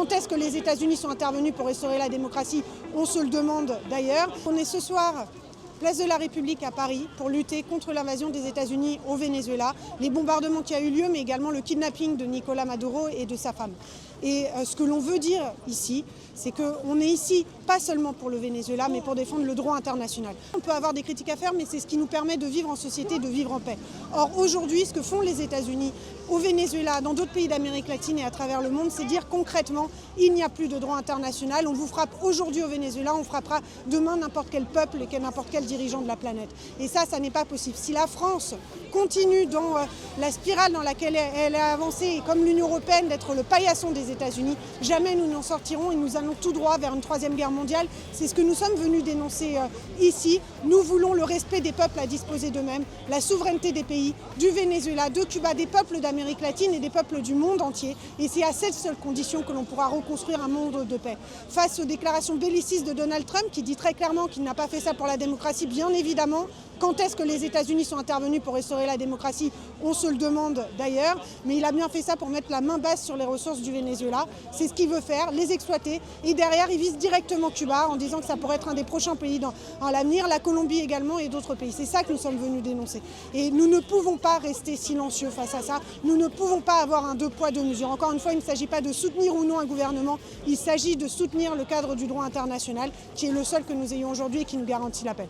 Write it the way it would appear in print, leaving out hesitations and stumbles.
Quand est-ce que les États-Unis sont intervenus pour restaurer la démocratie? On se le demande d'ailleurs. On est ce soir place de la République à Paris pour lutter contre l'invasion des États-Unis au Venezuela, les bombardements qui ont eu lieu, mais également le kidnapping de Nicolás Maduro et de sa femme. Et ce que l'on veut dire ici, c'est qu'on est ici pas seulement pour le Venezuela, mais pour défendre le droit international. On peut avoir des critiques à faire, mais c'est ce qui nous permet de vivre en société, de vivre en paix. Or aujourd'hui, ce que font les États-Unis au Venezuela, dans d'autres pays d'Amérique latine et à travers le monde, c'est dire concrètement, il n'y a plus de droit international. On vous frappe aujourd'hui au Venezuela, on frappera demain n'importe quel peuple et n'importe quel dirigeant de la planète. Et ça n'est pas possible. Si la France continue dans la spirale dans laquelle elle a avancé, et comme l'Union européenne, d'être le paillasson des États-Unis, jamais nous n'en sortirons et nous allons tout droit vers une troisième guerre mondiale. C'est ce que nous sommes venus dénoncer ici. Nous voulons le respect des peuples à disposer d'eux-mêmes, la souveraineté des pays, du Venezuela, de Cuba, des peuples d'Amérique latine et des peuples du monde entier. Et c'est à cette seule condition que l'on pourra reconstruire un monde de paix. Face aux déclarations bellicistes de Donald Trump, qui dit très clairement qu'il n'a pas fait ça pour la démocratie, bien évidemment. Quand est-ce que les États-Unis sont intervenus pour restaurer la démocratie? On se le demande d'ailleurs, mais il a bien fait ça pour mettre la main basse sur les ressources du Venezuela. C'est ce qu'il veut faire, les exploiter. Et derrière, il vise directement Cuba en disant que ça pourrait être un des prochains pays dans l'avenir, la Colombie également et d'autres pays. C'est ça que nous sommes venus dénoncer. Et nous ne pouvons pas rester silencieux face à ça. Nous ne pouvons pas avoir un deux poids, deux mesures. Encore une fois, il ne s'agit pas de soutenir ou non un gouvernement. Il s'agit de soutenir le cadre du droit international, qui est le seul que nous ayons aujourd'hui et qui nous garantit la paix.